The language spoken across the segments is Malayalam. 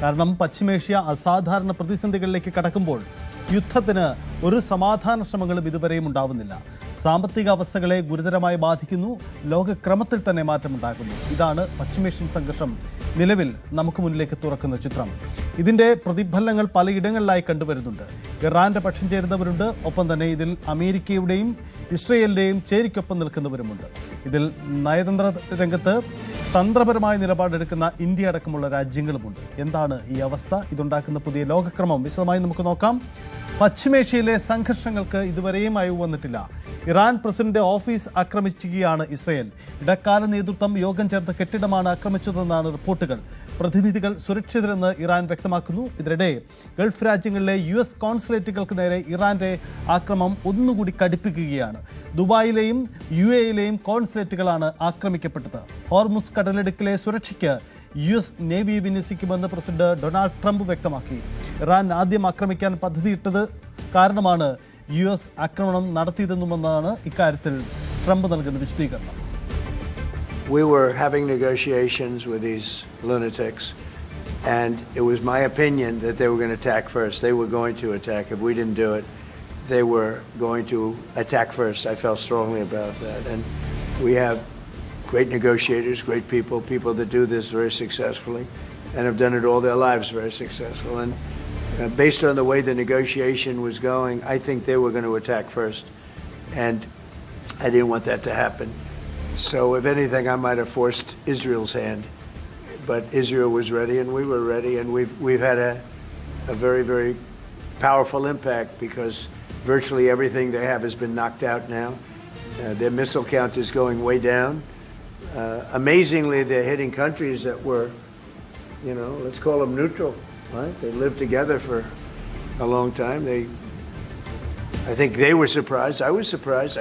കാരണം പശ്ചിമേഷ്യ അസാധാരണ പ്രതിസന്ധികളിലേക്ക് കടക്കുമ്പോൾ യുദ്ധത്തിന് ഒരു സമാധാന ശ്രമങ്ങളും ഇതുവരെയും ഉണ്ടാവുന്നില്ല. സാമ്പത്തിക അവസ്ഥകളെ ഗുരുതരമായി ബാധിക്കുന്നു, ലോകക്രമത്തിൽ തന്നെ മാറ്റമുണ്ടാകുന്നു. ഇതാണ് പശ്ചിമേഷ്യൻ സംഘർഷം നിലവിൽ നമുക്ക് മുന്നിലേക്ക് തുറക്കുന്ന ചിത്രം. ഇതിൻ്റെ പ്രതിഫലനങ്ങൾ പലയിടങ്ങളിലായി കണ്ടുവരുന്നുണ്ട്. ഇറാന്റെ പക്ഷം ചേരുന്നവരുണ്ട്, ഒപ്പം തന്നെ ഇതിൽ അമേരിക്കയുടെയും ഇസ്രയേലിൻ്റെയും ചേരിക്കൊപ്പം നിൽക്കുന്നവരുമുണ്ട്. ഇതിൽ നയതന്ത്ര രംഗത്ത് തന്ത്രപരമായ നിലപാടെടുക്കുന്ന ഇന്ത്യ അടക്കമുള്ള രാജ്യങ്ങളുമുണ്ട്. എന്താണ് ഈ അവസ്ഥ? ഇതുണ്ടാക്കുന്ന പുതിയ ലോകക്രമം വിശദമായി നമുക്ക് നോക്കാം. പശ്ചിമേഷ്യയിലെ സംഘർഷങ്ങൾക്ക് ഇതുവരെയും അയവ് വന്നിട്ടില്ല. ഇറാൻ പ്രസിഡന്റ് ഓഫീസ് ആക്രമിക്കുകയാണ് ഇസ്രയേൽ. ഇടക്കാല നേതൃത്വം യോഗം ചേർന്ന കെട്ടിടമാണ് ആക്രമിച്ചതെന്നാണ് റിപ്പോർട്ടുകൾ. പ്രതിനിധികൾ സുരക്ഷിതരെന്ന് ഇറാൻ വ്യക്തമാക്കുന്നു. ഇതിനിടെ ഗൾഫ് രാജ്യങ്ങളിലെ US കോൺസുലേറ്റുകൾക്ക് നേരെ ഇറാന്റെ ആക്രമണം ഒന്നുകൂടി കടുപ്പിക്കുകയാണ്. ദുബായിലെയും UAEയിലെയും കോൺസുലേറ്റുകളാണ് ആക്രമിക്കപ്പെട്ടത്. ഹോർമുസ് കടലിടുക്കിലെ സുരക്ഷയ്ക്ക് US നേവി വിന്യസിക്കുമെന്ന് പ്രസിഡന്റ് ഡൊണാൾഡ് ട്രംപ് വ്യക്തമാക്കി. ഇറാൻ ആദ്യം ആക്രമിക്കാൻ പദ്ധതിയിട്ടത് കാരണമാണ് US ആക്രമണം നടത്തിയതെന്നുമെന്നാണ് ഇക്കാര്യത്തിൽ ട്രംപ് നൽകുന്ന വിശദീകരണം. We were having negotiations with these lunatics, and it was my opinion that they were going to attack first. They were going to attack. If we didn't do it, they were going to attack first. I felt strongly about that. And we have great negotiators, great people that do this very successfully and have done it all their lives very successful. And based on the way the negotiation was going, I think they were going to attack first. And I didn't want that to happen. So if anything, I might have forced Israel's hand. But Israel was ready and we were ready, and we've had a very, very powerful impact because virtually everything they have has been knocked out now. Their missile count is going way down. Amazingly, they're hitting countries that were, let's call them neutral, right? They lived together for a long time. I think they were surprised. I was surprised.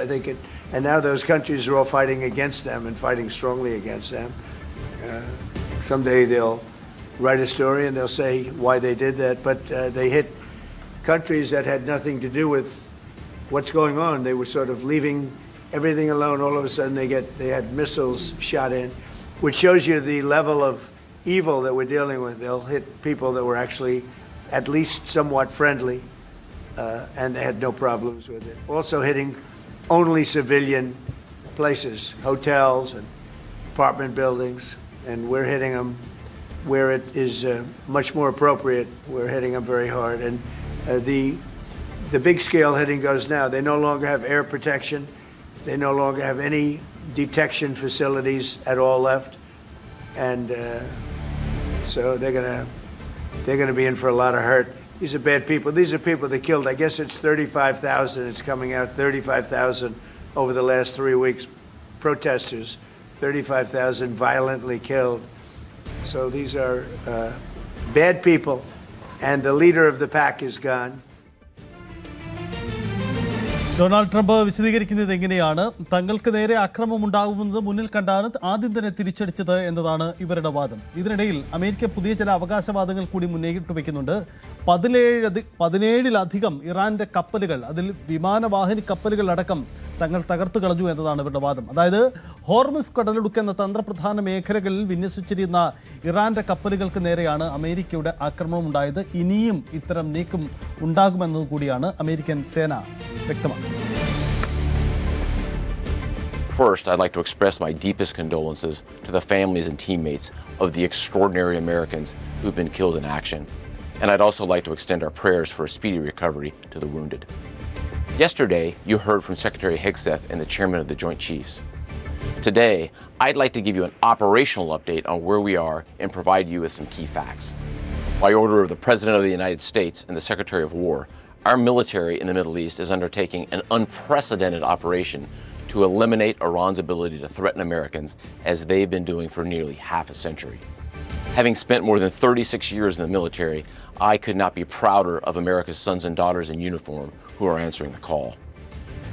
And now those countries are all fighting against them and fighting strongly against them. Someday they'll write a story and they'll say why they did that, but they hit countries that had nothing to do with what's going on. They were sort of leaving everything alone. All of a sudden they had missiles shot in, which shows you the level of evil that we're dealing with. They'll hit people that were actually at least somewhat friendly, and they had no problems with it. Also hitting only civilian places, hotels and apartment buildings, and we're hitting them where it is much more appropriate. We're hitting them very hard, and the big scale hitting goes now. They no longer have air protection. They no longer have any detection facilities at all left, and so they're gonna be in for a lot of hurt. These are bad people. These are people that killed. I guess it's 35,000. It's coming out 35,000 over the last 3 weeks. Protesters, 35,000 violently killed. So these are bad people, and the leader of the pack is gone. Donald Trump വിശദീകരിക്കുന്നത് എങ്ങനെയാണ്? തങ്ങൾക്ക് നേരെ ആക്രമണം ഉണ്ടാകുമെന്നത് മുന്നിൽ കണ്ടാണ് ആദ്യം തന്നെ തിരിച്ചടിച്ചത് എന്നതാണ് ഇവരുടെ വാദം. ഇതിനിടയിൽ അമേരിക്ക പുതിയ ചില അവകാശവാദങ്ങൾ കൂടി മുന്നേറ്റ് വയ്ക്കുന്നുണ്ട്. 17ലധികം ഇറാന്റെ കപ്പലുകൾ, അതിൽ വിമാനവാഹിനി കപ്പലുകൾ അടക്കം തങ്ങൾ തകർത്തു കളഞ്ഞു എന്നതാണ് ഇവരുടെ വാദം. അതായത് ഹോർമുസ് കടലിടുക്ക് എന്ന തന്ത്രപ്രധാന മേഖലകളിൽ വിന്യസിച്ചിരുന്ന ഇറാന്റെ കപ്പലുകൾക്ക് നേരെയാണ് അമേരിക്കയുടെ ആക്രമണം ഉണ്ടായത്. ഇനിയും ഇത്തരം നീക്കം ഉണ്ടാകുമെന്നത് കൂടിയാണ് അമേരിക്കൻ സേന വ്യക്തമാക്കുന്നത്. First, I'd like to express my deepest condolences to the families and teammates of the extraordinary Americans who've been killed in action. And I'd also like to extend our prayers for a speedy recovery to the wounded. Yesterday, you heard from Secretary Hegseth and the Chairman of the Joint Chiefs. Today, I'd like to give you an operational update on where we are and provide you with some key facts. By order of the President of the United States and the Secretary of War, our military in the Middle East is undertaking an unprecedented operation to eliminate Iran's ability to threaten Americans, as they've been doing for nearly half a century. Having spent more than 36 years in the military, I could not be prouder of America's sons and daughters in uniform who are answering the call.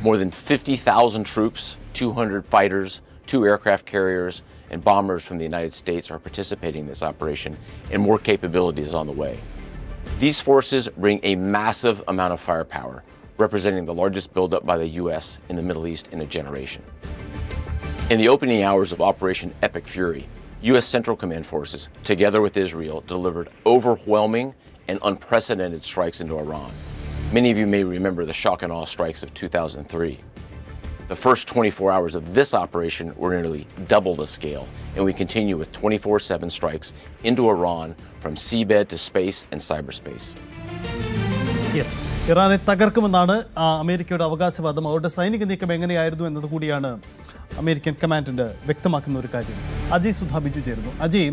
More than 50,000 troops, 200 fighters, 2 aircraft carriers, and bombers from the United States are participating in this operation, and more capability is on the way. These forces bring a massive amount of firepower, representing the largest buildup by the U.S. in the Middle East in a generation. In the opening hours of Operation Epic Fury, U.S. Central Command forces, together with Israel, delivered overwhelming and unprecedented strikes into Iran. Many of you may remember the shock and awe strikes of 2003. The first 24 hours of this operation were nearly double the scale, and we continue with 24/7 strikes into Iran from seabed to space and cyberspace. Yes, ഇറാനെ തകർക്കുമെന്നാണ് അമേരിക്കയുടെ അവകാശവാദം. അവരുടെ സൈനിക നീക്കം എങ്ങനെയായിരുന്നു എന്നത് കൂടിയാണ് അമേരിക്കൻ കമാൻഡന്റ് വ്യക്തമാക്കുന്ന ഒരു കാര്യം. അജയ് സുധാ ബിജു ചേരുന്നു. അജയ്,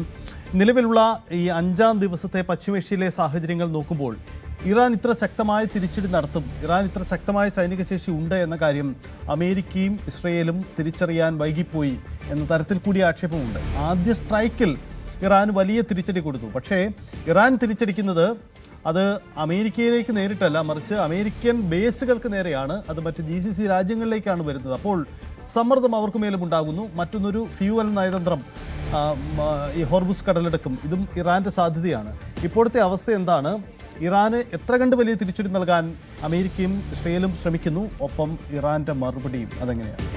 നിലവിലുള്ള ഈ 5-ാം ദിവസത്തെ പശ്ചിമേഷ്യയിലെ സാഹചര്യങ്ങൾ നോക്കുമ്പോൾ ഇറാൻ ഇത്ര ശക്തമായ തിരിച്ചടി നടത്തും, ഇറാൻ ഇത്ര ശക്തമായ സൈനിക ശേഷി ഉണ്ട് എന്ന കാര്യം അമേരിക്കയും ഇസ്രയേലും തിരിച്ചറിയാൻ വൈകിപ്പോയി എന്ന തരത്തിൽ കൂടി ആക്ഷേപമുണ്ട്. ആദ്യ സ്ട്രൈക്കിൽ ഇറാൻ വലിയ തിരിച്ചടി കൊടുത്തു. പക്ഷേ ഇറാൻ തിരിച്ചടിക്കുന്നത് അത് അമേരിക്കയിലേക്ക് നേരിട്ടല്ല, മറിച്ച് അമേരിക്കൻ ബേസുകൾക്ക് നേരെയാണ്. അത് മറ്റ് GCC രാജ്യങ്ങളിലേക്കാണ് വരുന്നത്. അപ്പോൾ സമ്മർദ്ദം അവർക്ക് മേലും ഉണ്ടാകുന്നു. മറ്റൊന്നൊരു ഫ്യൂവൽ നയതന്ത്രം, ഈ ഹോർമുസ് കടലെടുക്കും, ഇതും ഇറാൻ്റെ സാധ്യതയാണ്. ഇപ്പോഴത്തെ അവസ്ഥ എന്താണ്? ഇറാന് എത്ര കണ്ട് വലിയ തിരിച്ചടി നൽകാൻ അമേരിക്കയും ഇസ്രയേലും ശ്രമിക്കുന്നു, ഒപ്പം ഇറാൻ്റെ മറുപടിയും അതെങ്ങനെയാണ്?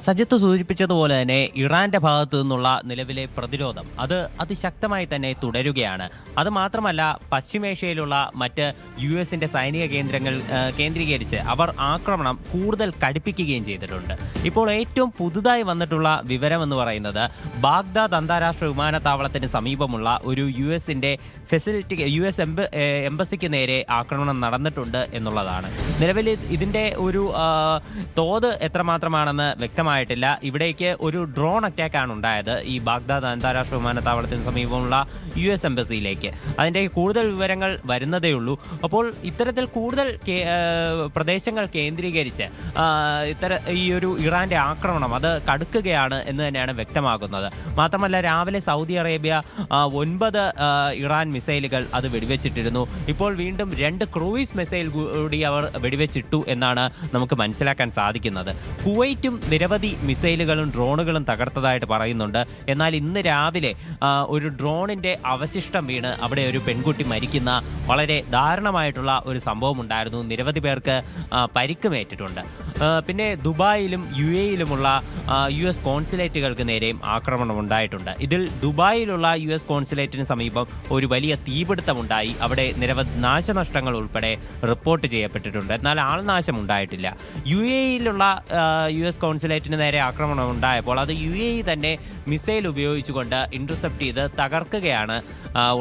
സജിത്ത് സൂചിപ്പിച്ചതുപോലെ തന്നെ ഇറാന്റെ ഭാഗത്തു നിന്നുള്ള നിലവിലെ പ്രതിരോധം അത് അതിശക്തമായി തന്നെ തുടരുകയാണ്. അതുമാത്രമല്ല, പശ്ചിമേഷ്യയിലുള്ള മറ്റ് US-ന്റെ സൈനിക കേന്ദ്രങ്ങൾ കേന്ദ്രീകരിച്ച് അവർ ആക്രമണം കൂടുതൽ കടുപ്പിക്കുകയും ചെയ്തിട്ടുണ്ട്. ഇപ്പോൾ ഏറ്റവും പുതുതായി വന്നിട്ടുള്ള വിവരമെന്ന് പറയുന്നത് ബാഗ്ദാദ് അന്താരാഷ്ട്ര വിമാനത്താവളത്തിന് സമീപമുള്ള ഒരു US-ന്റെ ഫെസിലിറ്റി US എംബസിക്ക് നേരെ ആക്രമണം നടന്നിട്ടുണ്ട് എന്നുള്ളതാണ്. നിലവിൽ ഇതിൻ്റെ ഒരു തോത് എത്രമാത്രമാണെന്ന് വ്യക്തമായിട്ടില്ല. ഇവിടേക്ക് ഒരു ഡ്രോൺ അറ്റാക്കാണ് ഉണ്ടായത് ഈ ബാഗ്ദാദ് അന്താരാഷ്ട്ര വിമാനത്താവളത്തിന് സമീപമുള്ള US എംബസിയിലേക്ക്. അതിൻ്റെ കൂടുതൽ വിവരങ്ങൾ വരുന്നതേ ഉള്ളൂ. അപ്പോൾ ഇത്തരത്തിൽ കൂടുതൽ പ്രദേശങ്ങൾ കേന്ദ്രീകരിച്ച് ഈ ഒരു ഇറാൻ്റെ ആക്രമണം അത് കടുക്കുകയാണ് എന്ന് തന്നെയാണ് വ്യക്തമാകുന്നത്. മാത്രമല്ല, രാവിലെ സൗദി അറേബ്യ 9 ഇറാൻ മിസൈലുകൾ അത് വെടിവെച്ചിട്ടിരുന്നു. ഇപ്പോൾ വീണ്ടും 2 ക്രൂയിസ് മിസൈൽ കൂടി അവർ വെടിവെച്ചിട്ടു എന്നാണ് നമുക്ക് മനസ്സിലാക്കാൻ സാധിക്കുന്നത്. കുവൈറ്റും നിരവധി മിസൈലുകളും ഡ്രോണുകളും തകർത്തതായിട്ട് പറയുന്നുണ്ട്. എന്നാൽ ഇന്ന് രാവിലെ ഒരു ഡ്രോണിൻ്റെ അവശിഷ്ടം വീണ് അവിടെ ഒരു പെൺകുട്ടി മരിക്കുന്ന വളരെ ദാരുണമായിട്ടുള്ള ഒരു സംഭവം ഉണ്ടായിരുന്നു. നിരവധി പേർക്ക് പരിക്കുമേറ്റിട്ടുണ്ട്. പിന്നെ ദുബായിലും UAE-യിലുമുള്ള US കോൺസുലേറ്റുകൾക്ക് നേരെയും ആക്രമണം ഉണ്ടായിട്ടുണ്ട്. ഇതിൽ ദുബായിലുള്ള US കോൺസുലേറ്റിന് സമീപം ഒരു വലിയ തീപിടുത്തമുണ്ടായി. അവിടെ നിരവധി നാശനഷ്ടങ്ങൾ ഉൾപ്പെടെ റിപ്പോർട്ട് ചെയ്യപ്പെട്ടിട്ടുണ്ട്. എന്നാൽ ആൾനാശം ഉണ്ടായിട്ടില്ല. UAE-യിലുള്ള US കോൺസുലേറ്റിന് നേരെ ആക്രമണം ഉണ്ടായപ്പോൾ അത് UAE തന്നെ മിസൈൽ ഉപയോഗിച്ചുകൊണ്ട് ഇന്റർസെപ്റ്റ് ചെയ്ത് തകർക്കുകയാണ്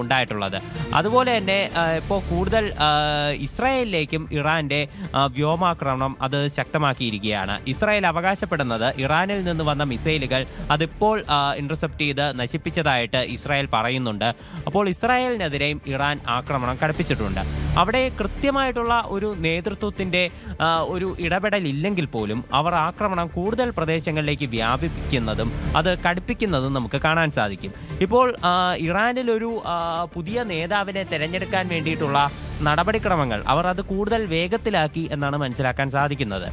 ഉണ്ടായിട്ടുള്ളത്. അതുപോലെ തന്നെ ഇപ്പോൾ കൂടുതൽ ഇസ്രായേലിലേക്കും ഇറാൻ്റെ വ്യോമാക്രമണം അത് ശക്തമാക്കിയിരിക്കുകയാണ്. ഇസ്രായേൽ അവകാശപ്പെടുന്നത് ഇറാനിൽ നിന്ന് വന്ന മിസൈലുകൾ അതിപ്പോൾ ഇന്റർസെപ്റ്റ് ചെയ്ത് നശിപ്പിച്ചതായിട്ട് ഇസ്രായേൽ പറയുന്നുണ്ട്. അപ്പോൾ ഇസ്രായേലിനെതിരെയും ഇറാൻ ആക്രമണം കടുപ്പിച്ചിട്ടുണ്ട്. അവിടെ കൃത്യമായിട്ടുള്ള ഒരു നേതൃത്വത്തിൻ്റെ ഒരു ഇടപെടലില്ലെങ്കിൽ പോലും അവർ ആക്രമണം കൂടുതൽ പ്രദേശങ്ങളിലേക്ക് വ്യാപിപ്പിക്കുന്നതും അത് കടുപ്പിക്കുന്നതും നമുക്ക് കാണാൻ സാധിക്കും. ഇപ്പോൾ ഇറാനിലൊരു പുതിയ നേതാവിനെ തിരഞ്ഞെടുക്കാൻ വേണ്ടിയിട്ടുള്ള നടപടിക്രമങ്ങൾ അവർ അത് കൂടുതൽ വേഗത്തിലാക്കി എന്നാണ് മനസ്സിലാക്കാൻ സാധിക്കുന്നത്.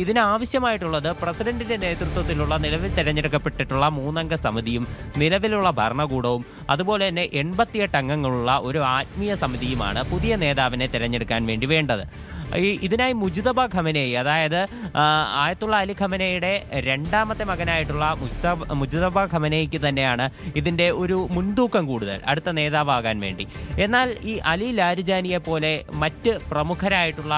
ഇതിനാവശ്യമായിട്ടുള്ളത് പ്രസിഡന്റിന്റെ നേതൃത്വത്തിലുള്ള നിലവിൽ തിരഞ്ഞെടുക്കപ്പെട്ടിട്ടുള്ള 3-അംഗ സമിതിയും നിലവിലുള്ള ഭരണകൂടവും അതുപോലെ തന്നെ 88 അംഗങ്ങളുള്ള ഒരു ആത്മീയ സമിതിയുമാണ് പുതിയ നേതാവിനെ തിരഞ്ഞെടുക്കാൻ വേണ്ടി വേണ്ടത്. ഇതിനായി മുജ്തബ ഖമനേയി, അതായത് ആയത്തുള്ള അലി ഖമനയുടെ 2ാമത്തെ മകനായിട്ടുള്ള മുജ്തബ ഖമനേയിക്ക് തന്നെയാണ് ഇതിൻ്റെ ഒരു മുൻതൂക്കം കൂടുതൽ അടുത്ത നേതാവാകാൻ വേണ്ടി. എന്നാൽ ഈ അലി ലാരിജാനിയെ പോലെ മറ്റ് പ്രമുഖരായിട്ടുള്ള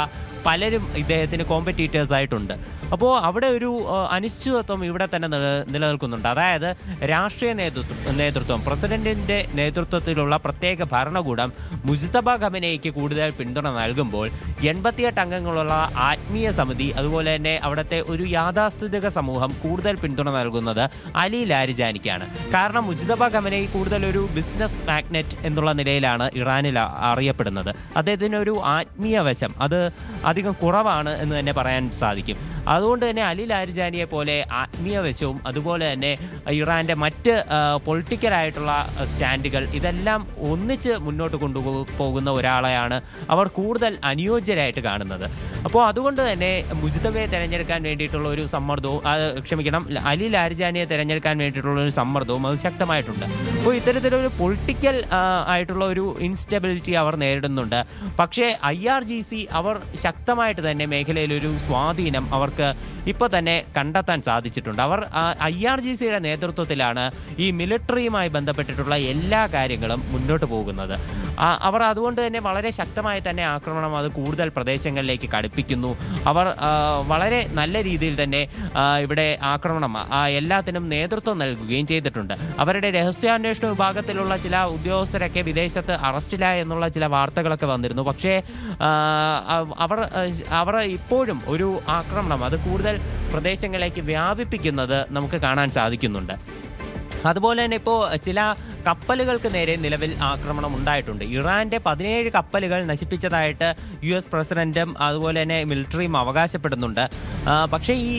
പലരും ഇദ്ദേഹത്തിന് കോമ്പറ്റീറ്റേഴ്സ് ആയിട്ടുണ്ട്. അപ്പോൾ അവിടെ ഒരു അനിശ്ചിതത്വം ഇവിടെ തന്നെ നിലനിൽക്കുന്നുണ്ട്. അതായത് രാഷ്ട്രീയ നേതൃത്വം പ്രസിഡന്റിൻ്റെ നേതൃത്വത്തിലുള്ള പ്രത്യേക ഭരണകൂടം മുജ്തബ ഖമനേയിക്ക് കൂടുതൽ പിന്തുണ നൽകുമ്പോൾ 88 അംഗങ്ങളുള്ള ആത്മീയ സമിതി അതുപോലെ തന്നെ അവിടുത്തെ ഒരു യാഥാസ്ഥിതിക സമൂഹം കൂടുതൽ പിന്തുണ നൽകുന്നത് അലി ലാരിജാനിക്കാണ്. കാരണം മുജ്തബ ഖമനേയി കൂടുതൽ ഒരു ബിസിനസ് മാഗ്നറ്റ് എന്നുള്ള നിലയിലാണ് ഇറാനിൽ അറിയപ്പെടുന്നത്. അദ്ദേഹത്തിനൊരു ആത്മീയ വശം അത് അധികം കുറവാണ് എന്ന് തന്നെ പറയാൻ സാധിക്കും. അതുകൊണ്ട് തന്നെ അലി ലാരിജാനിയെ പോലെ ആത്മീയ വശവും അതുപോലെ തന്നെ ഇറാൻ്റെ മറ്റ് പൊളിറ്റിക്കലായിട്ടുള്ള സ്റ്റാൻഡുകൾ ഇതെല്ലാം ഒന്നിച്ച് മുന്നോട്ട് കൊണ്ടുപോകുന്ന ഒരാളെയാണ് അവർ കൂടുതൽ അനുയോജ്യരായിട്ട് കാണുന്നത്. അപ്പോൾ അതുകൊണ്ട് തന്നെ മുജ്തബയെ തിരഞ്ഞെടുക്കാൻ വേണ്ടിയിട്ടുള്ള ഒരു സമ്മർദ്ദവും അലി ലാരിജാനിയെ തിരഞ്ഞെടുക്കാൻ വേണ്ടിയിട്ടുള്ള ഒരു സമ്മർദ്ദവും അത് ശക്തമായിട്ടുണ്ട്. അപ്പോൾ ഇത്തരത്തിലൊരു പൊളിറ്റിക്കൽ ആയിട്ടുള്ള ഒരു ഇൻസ്റ്റെബിലിറ്റി അവർ നേരിടുന്നുണ്ട്. പക്ഷേ IRGC അവർ ശക്തമായിട്ട് തന്നെ മേഖലയിലൊരു സ്വാധീനം അവർക്ക് ഇപ്പോൾ തന്നെ കണ്ടെത്താൻ സാധിച്ചിട്ടുണ്ട്. അവർ IRGCയുടെ നേതൃത്വത്തിലാണ് ഈ മിലിറ്ററിയുമായി ബന്ധപ്പെട്ടിട്ടുള്ള എല്ലാ കാര്യങ്ങളും മുന്നോട്ട് പോകുന്നത്. അവർ അതുകൊണ്ട് തന്നെ വളരെ ശക്തമായി തന്നെ ആക്രമണം അത് കൂടുതൽ പ്രദേശങ്ങളിലേക്ക് കടുപ്പിക്കുന്നു. അവർ വളരെ നല്ല രീതിയിൽ തന്നെ ഇവിടെ ആക്രമണം എല്ലാത്തിനും നേതൃത്വം നൽകുകയും ചെയ്തിട്ടുണ്ട്. അവരുടെ രഹസ്യാന്വേഷണ വിഭാഗത്തിലുള്ള ചില ഉദ്യോഗസ്ഥരൊക്കെ വിദേശത്ത് അറസ്റ്റിലായ എന്നുള്ള ചില വാർത്തകളൊക്കെ വന്നിരുന്നു. പക്ഷേ അവർ ഇപ്പോഴും ഒരു ആക്രമണം അത് കൂടുതൽ പ്രദേശങ്ങളിലേക്ക് വ്യാപിപ്പിക്കുന്നത് നമുക്ക് കാണാൻ സാധിക്കുന്നുണ്ട്. അതുപോലെ തന്നെ ഇപ്പോൾ ചില കപ്പലുകൾക്ക് നേരെ നിലവിൽ ആക്രമണം ഉണ്ടായിട്ടുണ്ട്. ഇറാൻ്റെ 17 കപ്പലുകൾ നശിപ്പിച്ചതായിട്ട് US പ്രസിഡന്റും അതുപോലെ തന്നെ മിലിറ്ററിയും അവകാശപ്പെടുന്നുണ്ട്. പക്ഷേ ഈ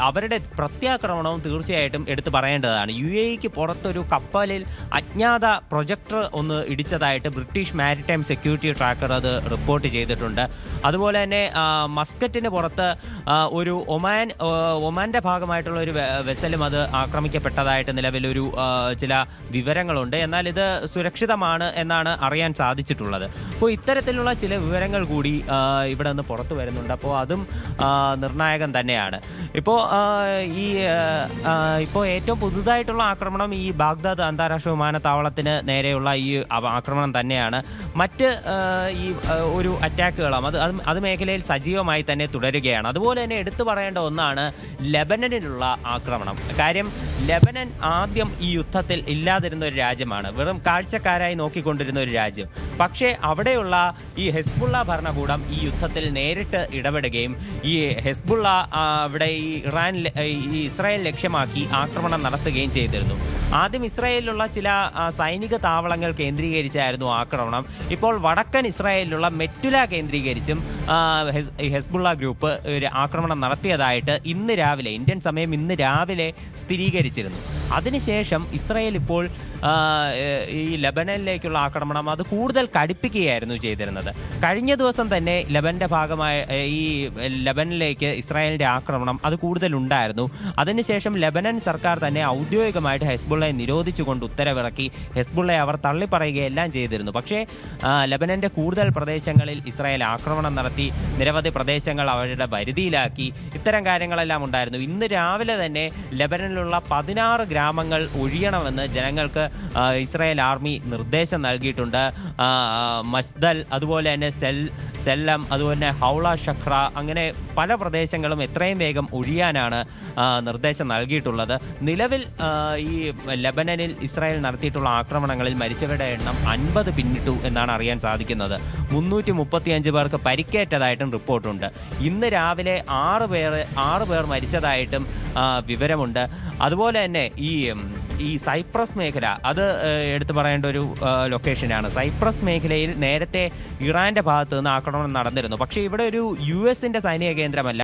അവരുടെ പ്രത്യാക്രമണവും തീർച്ചയായിട്ടും എടുത്തു പറയേണ്ടതാണ്. UAEക്ക് പുറത്തൊരു കപ്പലിൽ അജ്ഞാത പ്രൊജക്ടർ ഒന്ന് ഇടിച്ചതായിട്ട് ബ്രിട്ടീഷ് മാരിടൈം സെക്യൂരിറ്റി ട്രാക്കർ അത് റിപ്പോർട്ട് ചെയ്തിട്ടുണ്ട്. അതുപോലെ തന്നെ മസ്കറ്റിന് പുറത്ത് ഒരു ഒമാൻ്റെ ഭാഗമായിട്ടുള്ള ഒരു വെസലും അത് ആക്രമിക്കപ്പെട്ടതായിട്ട് നിലവിലൊരു ചില വിവരങ്ങളുണ്ട്. എന്നാൽ ഇത് സുരക്ഷിതമാണ് എന്നാണ് അറിയാൻ സാധിച്ചിട്ടുള്ളത്. അപ്പോൾ ഇത്തരത്തിലുള്ള ചില വിവരങ്ങൾ കൂടി ഇവിടെ നിന്ന് പുറത്തു വരുന്നുണ്ട്. അപ്പോൾ അതും നിർണായകം തന്നെയാണ്. ഇപ്പോൾ ഏറ്റവും പുതുതായിട്ടുള്ള ആക്രമണം ഈ ബാഗ്ദാദ് അന്താരാഷ്ട്ര വിമാനത്താവളത്തിന് നേരെയുള്ള ഈ ആക്രമണം തന്നെയാണ്. മറ്റ് ഈ ഒരു അറ്റാക്കുകളും അത് മേഖലയിൽ സജീവമായി തന്നെ തുടരുകയാണ്. അതുപോലെ തന്നെ എടുത്തു പറയേണ്ട ഒന്നാണ് ലെബനനിലുള്ള ആക്രമണം. കാര്യം ലെബനൻ ആദ്യം ഈ യുദ്ധത്തിൽ ഇല്ലാതിരുന്ന ഒരു രാജ്യമാണ്, വെറും കാഴ്ചക്കാരായി നോക്കിക്കൊണ്ടിരുന്ന ഒരു രാജ്യം. പക്ഷേ അവിടെയുള്ള ഈ ഹെസ്ബുള്ള ഭരണകൂടം ഈ യുദ്ധത്തിൽ നേരിട്ട് ഇടപെടുകയും ഈ ഹെസ്ബുള്ള ഇവിടെ ഈ ഇസ്രായേൽ ലക്ഷ്യമാക്കി ആക്രമണം നടത്തുകയും ചെയ്തിരുന്നു. ആദ്യം ഇസ്രായേലിലുള്ള ചില സൈനിക താവളങ്ങൾ കേന്ദ്രീകരിച്ചായിരുന്നു ആക്രമണം. ഇപ്പോൾ വടക്കൻ ഇസ്രായേലിലുള്ള മെറ്റുല കേന്ദ്രീകരിച്ചും ഹെസ്ബുള്ള ഗ്രൂപ്പ് ആക്രമണം നടത്തിയതായിട്ട് ഇന്ന് രാവിലെ ഇന്ത്യൻ സമയം ഇന്ന് രാവിലെ സ്ഥിരീകരിച്ചിരുന്നു. അതിനുശേഷം ഇസ്രായേൽ ഇപ്പോൾ ഈ ലെബനനിലേക്കുള്ള ആക്രമണം അത് കൂടുതൽ കടുപ്പിക്കുകയായിരുന്നു ചെയ്തിരുന്നത്. കഴിഞ്ഞ ദിവസം തന്നെ ലെബനൻ്റെ ഭാഗമായ ഈ ലെബനിലേക്ക് ഇസ്രായേലിൻ്റെ ആക്രമണം അത് കൂടുതലുണ്ടായിരുന്നു. അതിനുശേഷം ലെബനൻ സർക്കാർ തന്നെ ഔദ്യോഗികമായിട്ട് ഹെസ്ബുള്ളയെ നിരോധിച്ചുകൊണ്ട് ഉത്തരവിറക്കി. ഹെസ്ബുള്ളയെ അവർ തള്ളിപ്പറയുകയെല്ലാം ചെയ്തിരുന്നു. പക്ഷേ ലെബനൻ്റെ കൂടുതൽ പ്രദേശങ്ങളിൽ ഇസ്രായേൽ ആക്രമണം നടത്തി, നിരവധി പ്രദേശങ്ങൾ അവരുടെ പരിധിയിലാക്കി. ഇത്തരം കാര്യങ്ങളെല്ലാം ഉണ്ടായിരുന്നു. ഇന്ന് രാവിലെ തന്നെ ലെബനനിലുള്ള 16 ഗ്രാമങ്ങൾ ഒഴിയണമെന്ന് ജനങ്ങൾക്ക് ഇസ്രായേൽ ആർമി നിർദ്ദേശം നൽകിയിട്ടുണ്ട്. മസ്ദൽ, അതുപോലെ തന്നെ സെല്ലം, അതുപോലെ തന്നെ ഹൗള ഷഖ്ര, അങ്ങനെ പല പ്രദേശങ്ങളും എത്രയും വേഗം ഒഴിയാനാണ് നിർദ്ദേശം നൽകിയിട്ടുള്ളത്. നിലവിൽ ഈ ലെബനനിൽ ഇസ്രായേൽ നടത്തിയിട്ടുള്ള ആക്രമണങ്ങളിൽ മരിച്ചവരുടെ എണ്ണം 50 പിന്നിട്ടു എന്നാണ് അറിയാൻ സാധിക്കുന്നത്. 335 പേർക്ക് പരിക്കേറ്റതായിട്ടും റിപ്പോർട്ടുണ്ട്. ഇന്ന് രാവിലെ 6 പേർ മരിച്ചതായിട്ടും വിവരമുണ്ട്. അതുപോലെ തന്നെ ഈ സൈപ്രസ് മേഖല അത് എടുത്തു പറയേണ്ട ഒരു ലൊക്കേഷനാണ്. സൈപ്രസ് മേഖലയിൽ നേരത്തെ ഇറാൻ്റെ ഭാഗത്ത് നിന്ന് ആക്രമണം നടന്നിരുന്നു. പക്ഷേ ഇവിടെ ഒരു US സൈനിക കേന്ദ്രമല്ല,